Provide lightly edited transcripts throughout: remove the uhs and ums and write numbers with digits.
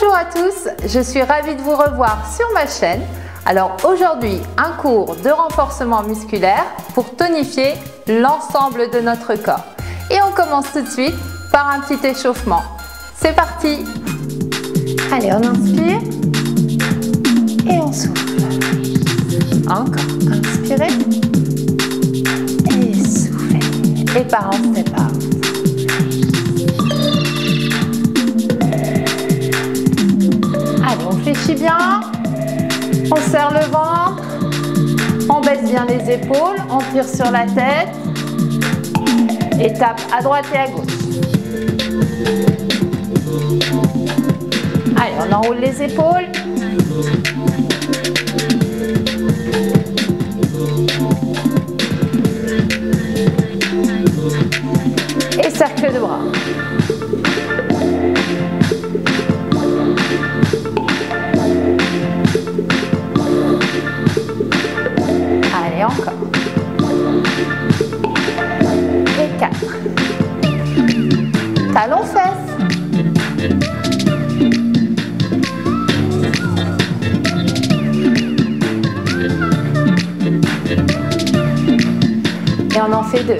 Bonjour à tous, je suis ravie de vous revoir sur ma chaîne. Alors aujourd'hui, un cours de renforcement musculaire pour tonifier l'ensemble de notre corps. Et on commence tout de suite par un petit échauffement. C'est parti! Allez, on inspire et on souffle. Encore, inspirez et soufflez. Et par en step out. Allez, on fléchit bien, on serre le ventre, on baisse bien les épaules, on tire sur la tête et tape à droite et à gauche. Allez, on enroule les épaules. Et cercle de bras. Allez, encore. Et 4. Talons fesses. Et on en fait 2.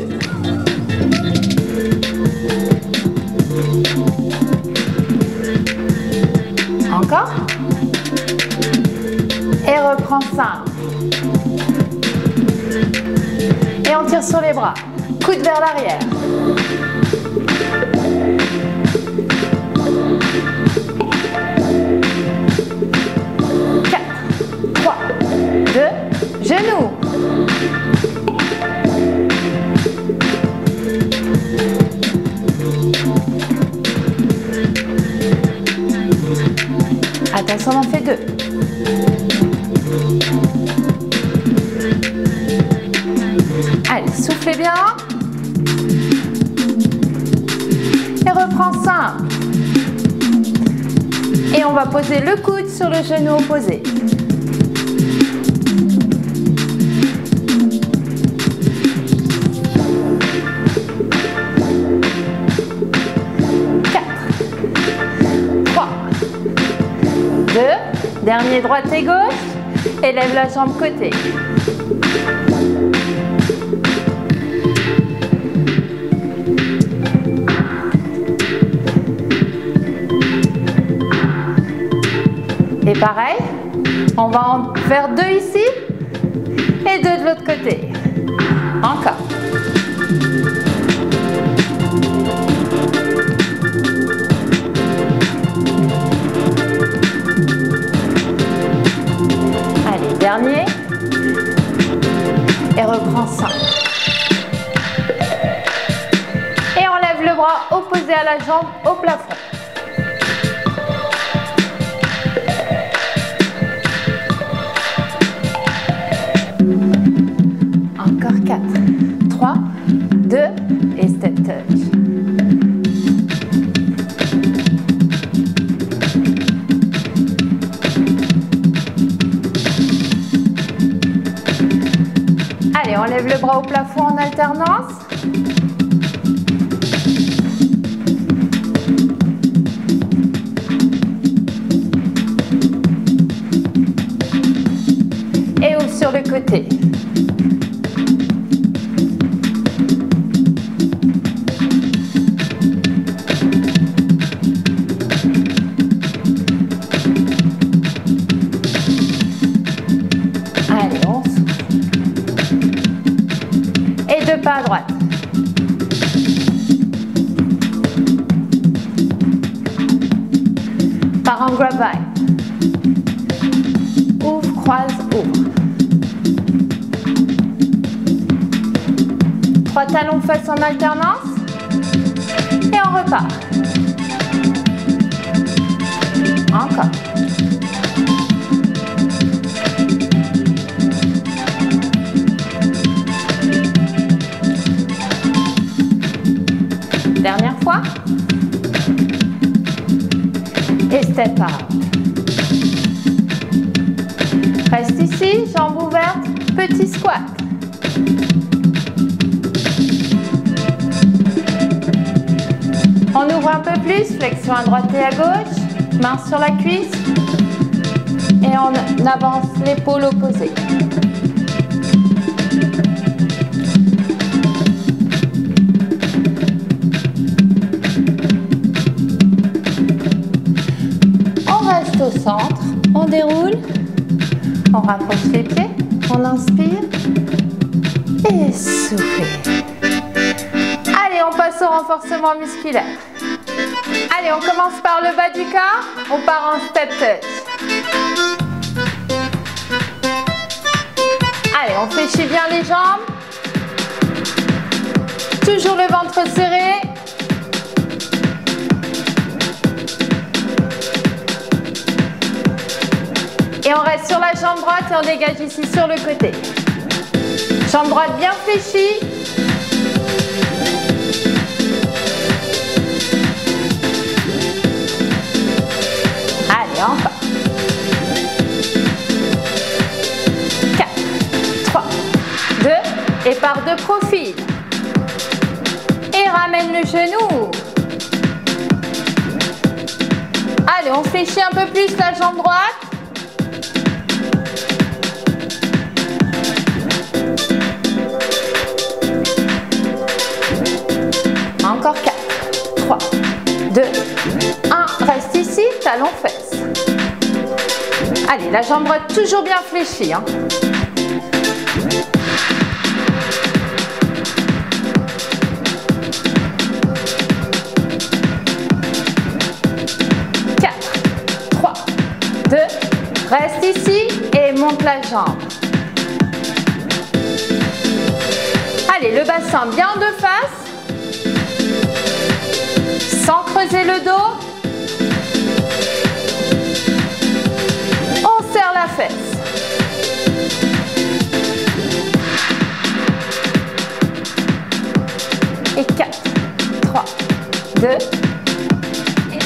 Encore. Et reprends 5. Et on tire sur les bras. Coude vers l'arrière. Quatre, 3, 2, genoux. Attention, on en fait 2. Allez, soufflez bien. Et reprends 5. Et on va poser le coude sur le genou opposé. Dernier, droite et gauche, élève la jambe côté. Et pareil, on va en faire 2 ici et 2 de l'autre côté. Encore. Dernier. Et reprends 5. Et on lève le bras opposé à la jambe au plafond. Encore 4, 3, 2 et step touch. Allez, on lève le bras au plafond en alternance. Et ouvre sur le côté. Allez, on souffle. Et 2 pas à droite. Par en grab by. Ouvre, croise, ouvre. 3 talons fesses en alternance. Et on repart. Encore. Dernière fois. Et step out. Reste ici, jambes ouvertes, petit squat. On ouvre un peu plus, flexion à droite et à gauche. Main sur la cuisse. Et on avance l'épaule opposée. On reste au centre, on déroule, on rapproche les pieds, on inspire et souffle. Allez, on passe au renforcement musculaire. Allez, on commence par le bas du corps, on part en step touch. Allez, on fléchit bien les jambes. Toujours le ventre serré. Et on reste sur la jambe droite et on dégage ici sur le côté. Jambe droite bien fléchie. Allez, encore. 4, 3, 2, et part de profil. Et ramène le genou. Allez, on fléchit un peu plus la jambe droite. Encore 4, 3, 2, 1. Reste ici, talon fesses. Allez, la jambe droite toujours bien fléchie. 4, 3, 2, reste ici et monte la jambe. Allez, le bassin bien de face. Sans creuser le dos, on serre la fesse. Et 4, 3, 2,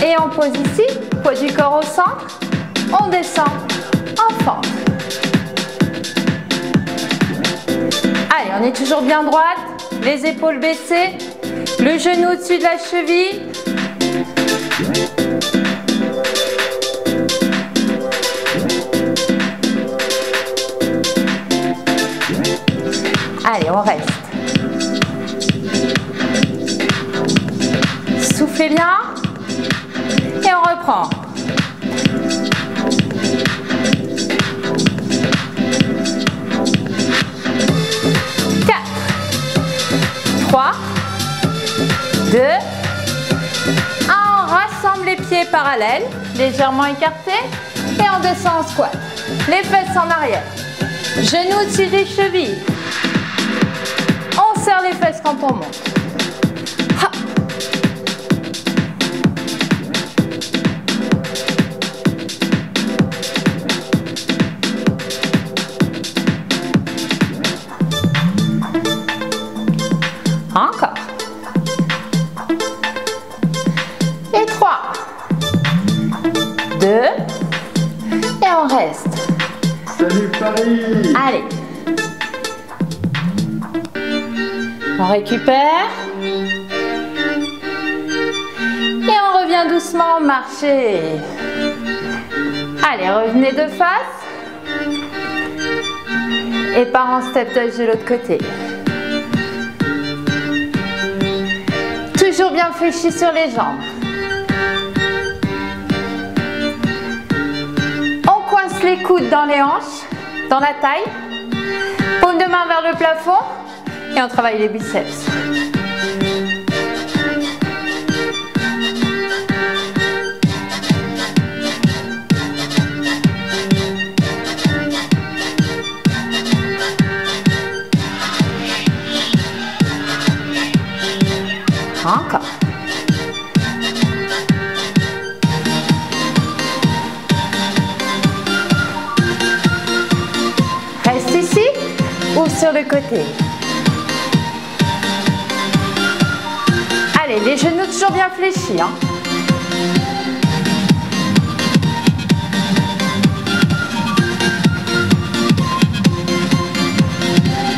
et on pose ici, poids du corps au centre, on descend en fente. Allez, on est toujours bien droite, les épaules baissées, le genou au-dessus de la cheville. Allez, on reste. Soufflez bien. Et on reprend. 4, 3, 2, 1. On rassemble les pieds parallèles, légèrement écartés. Et on descend en squat. Les fesses en arrière. Genoux au-dessus des chevilles. On serre les fesses quand on monte. Ha. Encore. Et 3, 2, et on reste. Salut Paris! Allez. On récupère. Et on revient doucement marcher. Allez, revenez de face. Et part en step touch de l'autre côté. Toujours bien fléchi sur les jambes. On coince les coudes dans les hanches, dans la taille. Paume de main vers le plafond. Et on travaille les biceps. Encore. Reste ici ou sur le côté. Allez, les genoux toujours bien fléchis.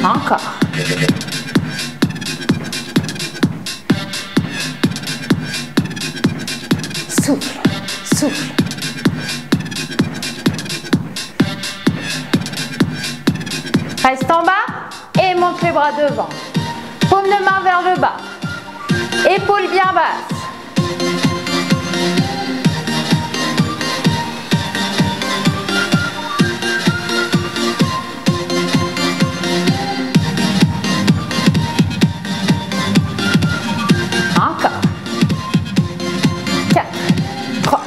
Encore. Souffle, souffle. Reste en bas et monte les bras devant. Paume de main vers le bas. Épaules bien basses. Encore. 4, 3,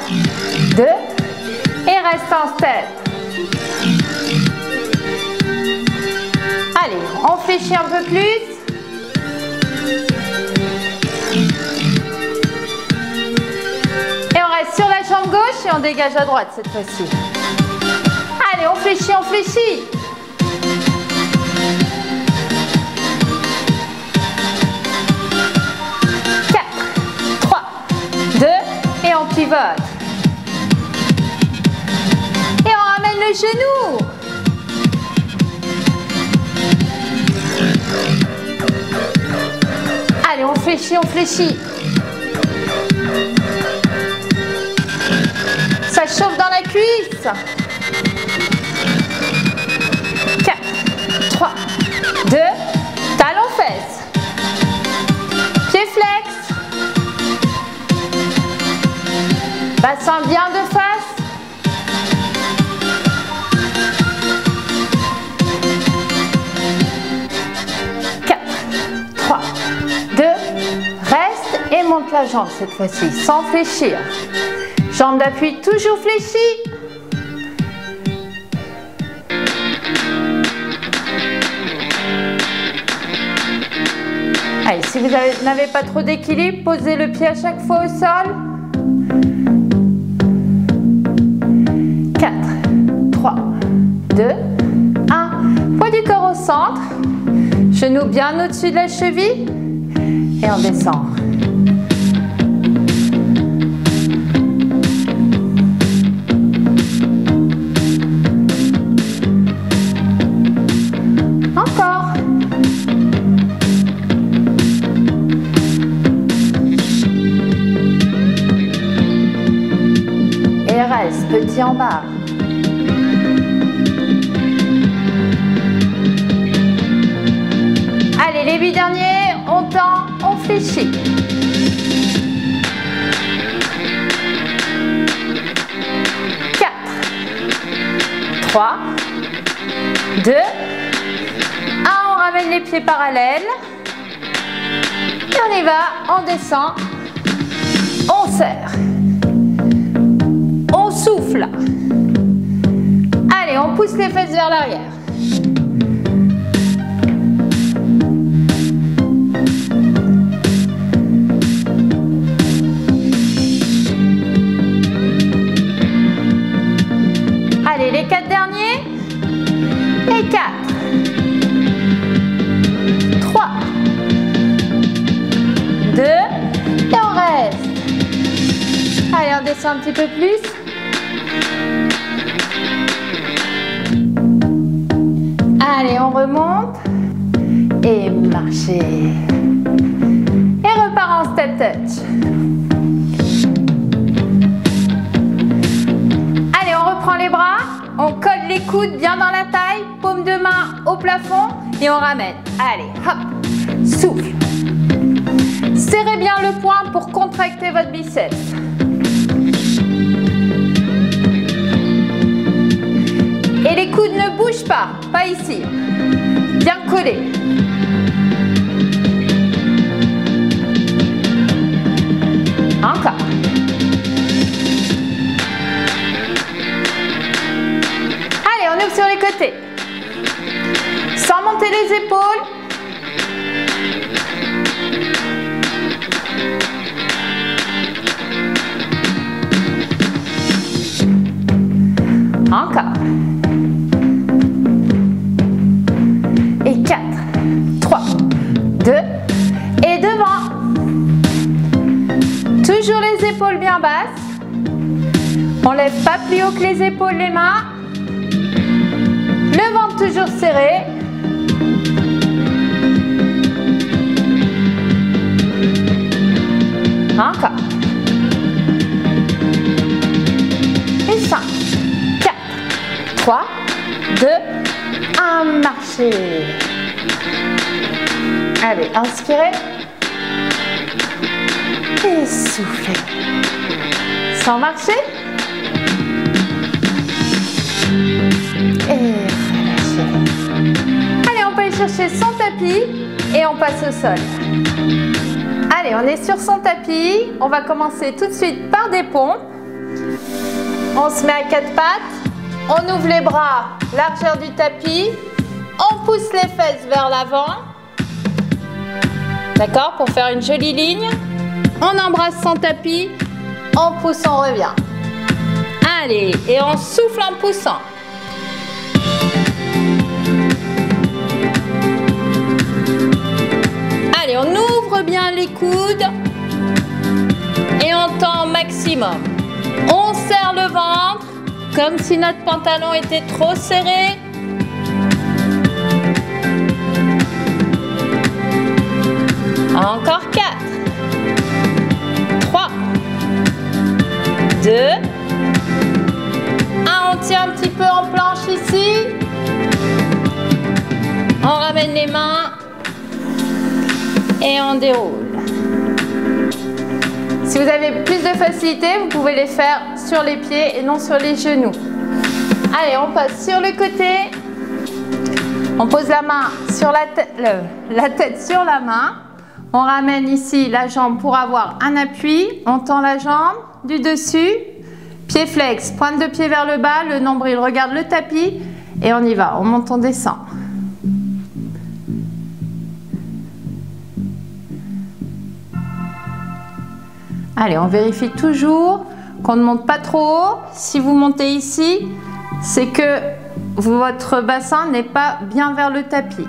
2 et reste en step. Allez, on fléchit un peu plus. Et on reste sur la jambe gauche et on dégage à droite cette fois-ci. Allez, on fléchit, on fléchit. Et on pivote. Et on ramène le genou. Allez, on fléchit, on fléchit. Ça chauffe dans la cuisse. 4, 3, 2, talons fesses. Pieds flex. Bassin bien de face. Quatre, 3, 2, reste et monte la jambe cette fois-ci, sans fléchir. Jambe d'appui toujours fléchie. Allez, si vous n'avez pas trop d'équilibre, posez le pied à chaque fois au sol. 4, 3, 2, 1. Poids du corps au centre. Genoux bien au-dessus de la cheville. Et on descend. Encore. Et reste petit en bas. Allez, les 8 derniers, on tend, on fléchit. Quatre, 3, 2, 1, on ramène les pieds parallèles. Et on y va, on descend, on serre. On souffle. Allez, on pousse les fesses vers l'arrière. Allez, les 4 derniers. Et 4, 3, 2, et on reste. Allez, on descend un petit peu plus. Allez, on remonte. Et marcher. Et repart en step touch. Allez, on reprend les bras. On colle les coudes bien dans la taille. Paume de main au plafond. Et on ramène. Allez, hop. Souffle. Serrez bien le poing pour contracter votre biceps. Et les coudes ne bougent pas, pas ici. Bien collés. Encore. Allez, on ouvre sur les côtés. Sans monter les épaules. Encore. Et 4, 3, 2, et devant. Toujours les épaules bien basses. On lève pas plus haut que les épaules, les mains. Le ventre toujours serré. Encore. Et 5, 4, 3, 2, marcher. Allez, inspirez. Et soufflez. Sans marcher. Et relâchez. Allez, on peut aller chercher son tapis et on passe au sol. Allez, on est sur son tapis. On va commencer tout de suite par des pompes. On se met à quatre pattes. On ouvre les bras, largeur du tapis. On pousse les fesses vers l'avant. D'accord? Pour faire une jolie ligne. On embrasse son tapis. On pousse, on revient. Allez, et on souffle en poussant. Allez, on ouvre bien les coudes. Et on tend au maximum. On serre le ventre, comme si notre pantalon était trop serré. Encore 4, 3, 2, 1. On tient un petit peu en planche ici. On ramène les mains et on déroule. Si vous avez plus de facilité, vous pouvez les faire sur les pieds et non sur les genoux. Allez, on passe sur le côté. On pose la main sur la tête sur la main. On ramène ici la jambe pour avoir un appui. On tend la jambe du dessus. Pied flex, pointe de pied vers le bas. Le nombril regarde le tapis. Et on y va. On monte, on descend. Allez, on vérifie toujours qu'on ne monte pas trop haut. Si vous montez ici, c'est que votre bassin n'est pas bien vers le tapis.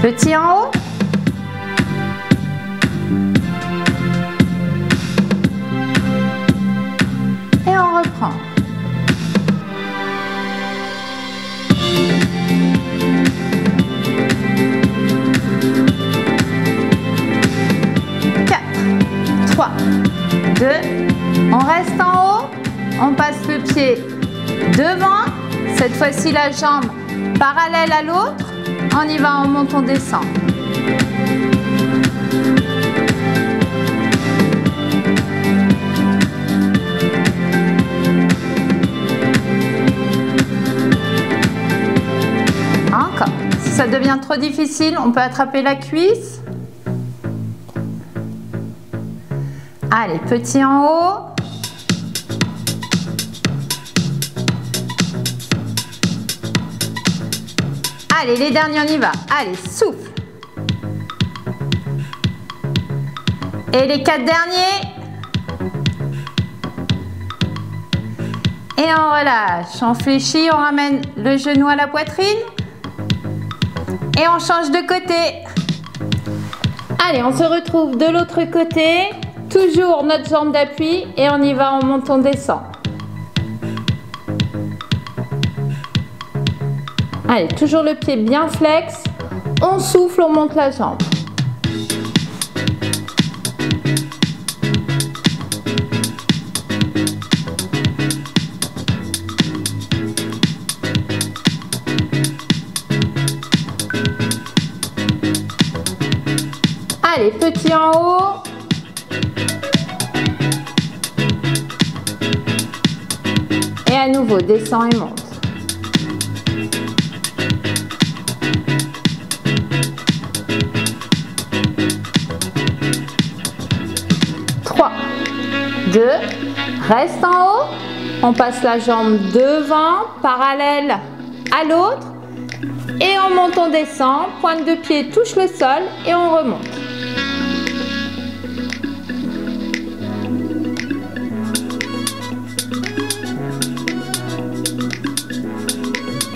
Petit en haut. Et on reprend. On reste en haut, on passe le pied devant, cette fois-ci la jambe parallèle à l'autre, on y va, on monte, on descend. Encore, si ça devient trop difficile, on peut attraper la cuisse. Allez, petit en haut. Allez, les derniers, on y va. Allez, souffle. Et les 4 derniers. Et on relâche. On fléchit, on ramène le genou à la poitrine. Et on change de côté. Allez, on se retrouve de l'autre côté. Toujours notre jambe d'appui et on y va, on monte, on descend. Allez, toujours le pied bien flex. On souffle, on monte la jambe. Allez, petit en haut. Et à nouveau, descend et monte. Trois, 2, reste en haut. On passe la jambe devant, parallèle à l'autre. Et on monte, on descend. Pointe de pied touche le sol et on remonte.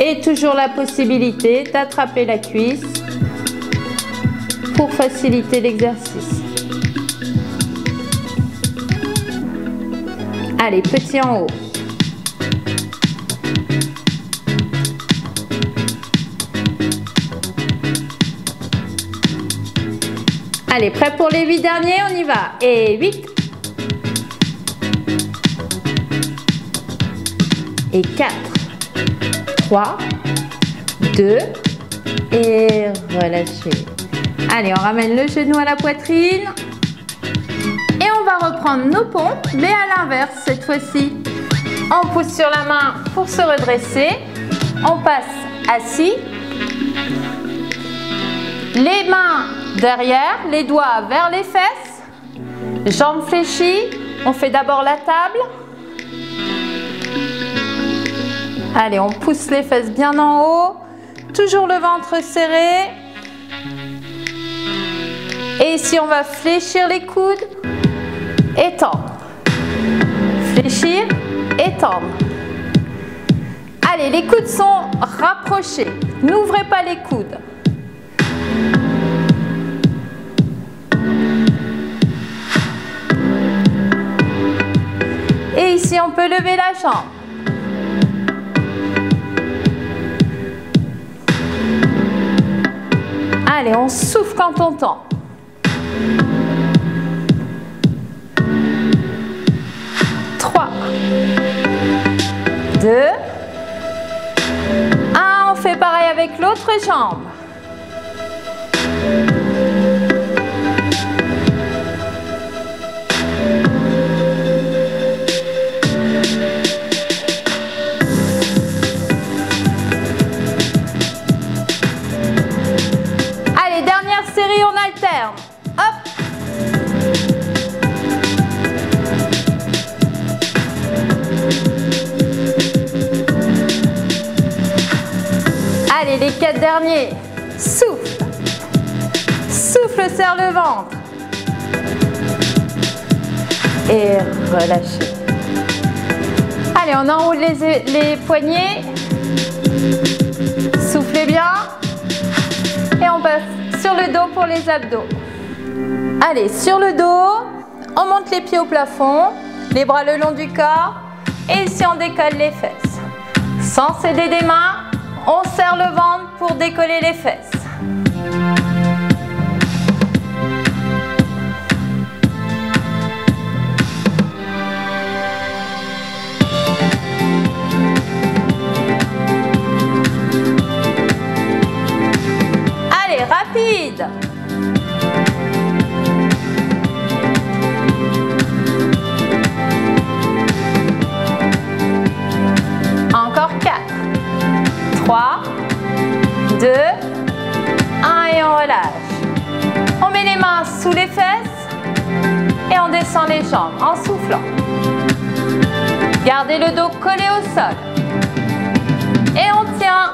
Et toujours la possibilité d'attraper la cuisse pour faciliter l'exercice. Allez, petit en haut. Allez, prêt pour les 8 derniers, on y va. Et 8. Et 4. 3. 2. Et relâchez. Allez, on ramène le genou à la poitrine. Et on va reprendre nos pompes, mais à l'inverse cette fois-ci. On pousse sur la main pour se redresser. On passe assis. Les mains derrière, les doigts vers les fesses. Jambes fléchies. On fait d'abord la table. Allez, on pousse les fesses bien en haut. Toujours le ventre serré. Et ici, on va fléchir les coudes. Étendre. Fléchir, étendre. Allez, les coudes sont rapprochés. N'ouvrez pas les coudes. Et ici, on peut lever la jambe. Allez, on souffle quand on tend. 3, 2, 1. On fait pareil avec l'autre jambe. Allez, dernière série, on alterne. Hop. Allez, les 4 derniers. Souffle. Souffle, serre le ventre. Et relâchez. Allez, on enroule les poignets. Soufflez bien. Et on passe sur le dos pour les abdos. Allez, sur le dos, on monte les pieds au plafond, les bras le long du corps. Et ici, on décolle les fesses. Sans céder des mains, on serre le ventre pour décoller les fesses. Allez, rapide. Encore 4, 3, 2, 1 et on relâche. On met les mains sous les fesses et on descend les jambes en soufflant. Gardez le dos collé au sol. Et on tient.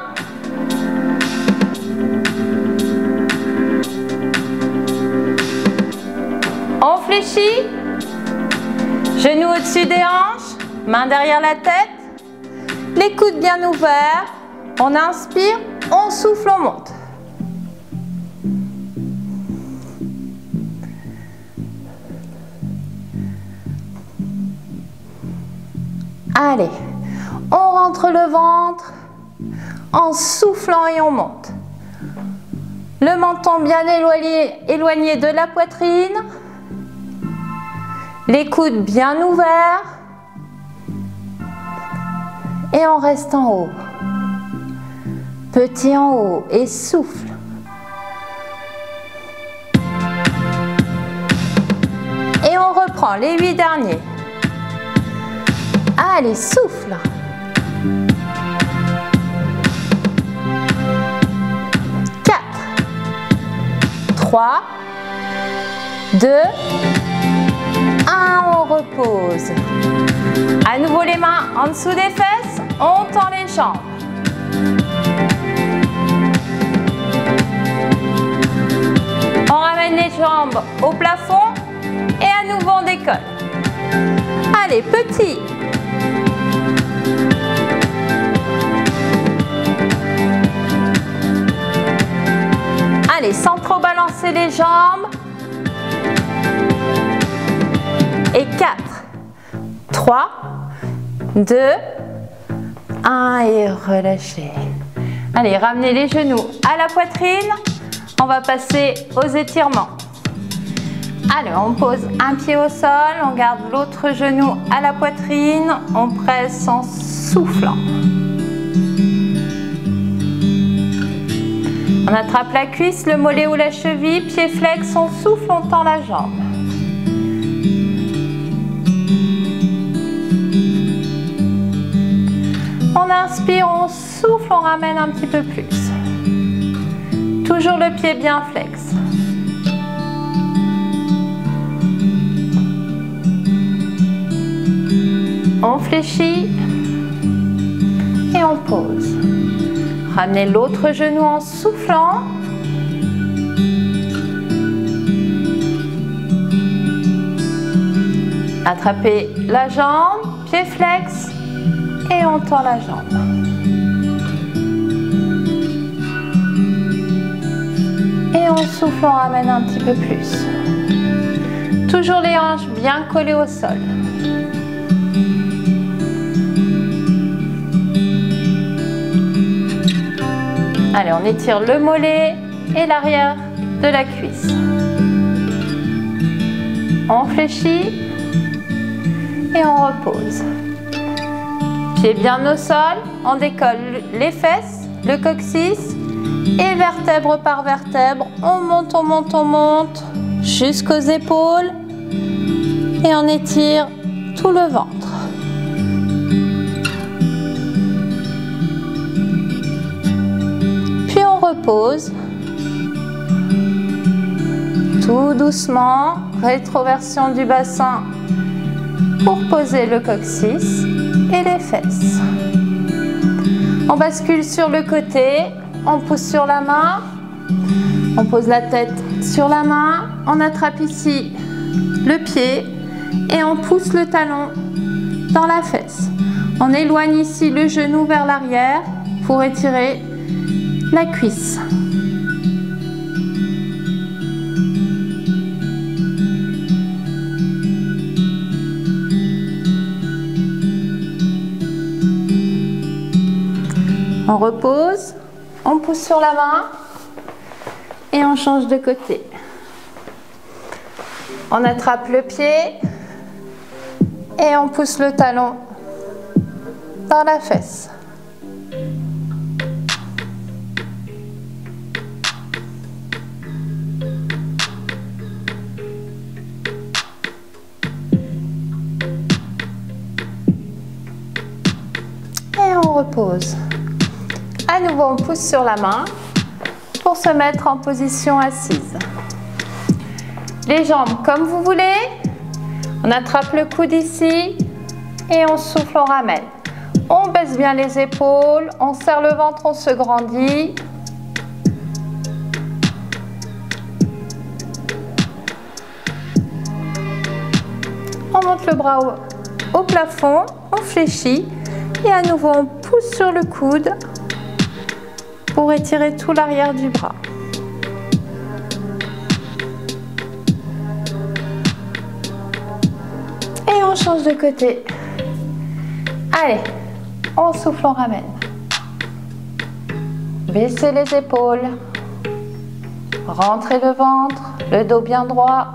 On fléchit. Genoux au-dessus des hanches, mains derrière la tête. Les coudes bien ouverts. On inspire, on souffle, on monte. Allez, on rentre le ventre en soufflant et on monte. Le menton bien éloigné de la poitrine. Les coudes bien ouverts. Et on reste en haut. Petit en haut et souffle. Et on reprend les 8 derniers. Allez, souffle. 4, 3, 2, 1, on repose. À nouveau les mains en dessous des fesses, on tend les jambes. On ramène les jambes au plafond et à nouveau on décolle. Allez, petit. Allez, sans trop balancer les jambes. Et 4, 3, 2, 1 et relâchez. Allez, ramenez les genoux à la poitrine. On va passer aux étirements. Allez, on pose un pied au sol, on garde l'autre genou à la poitrine, on presse en soufflant. On attrape la cuisse, le mollet ou la cheville, pied flex, on souffle, on tend la jambe. On inspire, on souffle, on ramène un petit peu plus. Toujours le pied bien flex. On fléchit et on pose. Ramenez l'autre genou en soufflant. Attrapez la jambe, pied flex et on tend la jambe. Et on souffle, on ramène un petit peu plus. Toujours les hanches bien collées au sol. Allez, on étire le mollet et l'arrière de la cuisse. On fléchit et on repose. Pieds bien au sol, on décolle les fesses, le coccyx et vertèbre par vertèbre. On monte, on monte, on monte jusqu'aux épaules et on étire tout le ventre. Repose tout doucement, rétroversion du bassin pour poser le coccyx et les fesses. On bascule sur le côté, on pousse sur la main, on pose la tête sur la main, on attrape ici le pied et on pousse le talon dans la fesse. On éloigne ici le genou vers l'arrière pour étirer la cuisse. On repose, on pousse sur la main et on change de côté. On attrape le pied et on pousse le talon dans la fesse. Repose. À nouveau, on pousse sur la main pour se mettre en position assise. Les jambes comme vous voulez. On attrape le coude ici et on souffle, on ramène. On baisse bien les épaules, on serre le ventre, on se grandit. On monte le bras au plafond, on fléchit. Et à nouveau, on pousse sur le coude pour étirer tout l'arrière du bras. Et on change de côté. Allez, on souffle, on ramène. Baissez les épaules. Rentrez le ventre, le dos bien droit.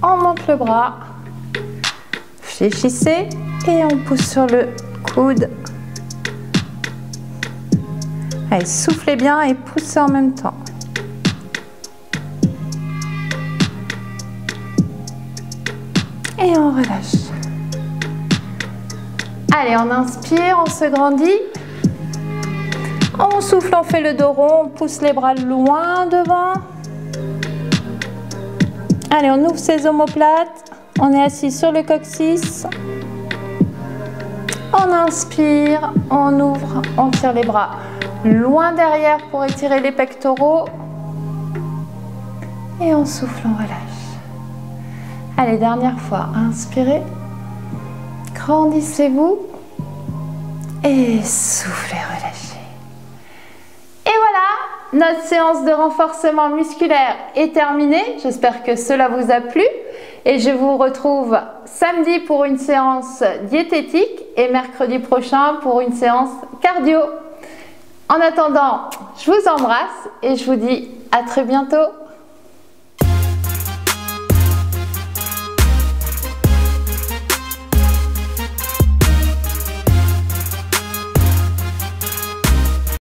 On monte le bras, fléchissez et on pousse sur le coude. Allez, soufflez bien et poussez en même temps. Et on relâche. Allez, on inspire, on se grandit. On souffle, on fait le dos rond, on pousse les bras loin devant. Allez, on ouvre ses omoplates, on est assis sur le coccyx. On inspire, on ouvre, on tire les bras loin derrière pour étirer les pectoraux. Et on souffle, on relâche. Allez, dernière fois, inspirez, grandissez-vous et soufflez, relâchez. Et voilà, notre séance de renforcement musculaire est terminée. J'espère que cela vous a plu et je vous retrouve samedi pour une séance diététique et mercredi prochain pour une séance cardio. En attendant, je je vous embrasse et je vous dis à très bientôt.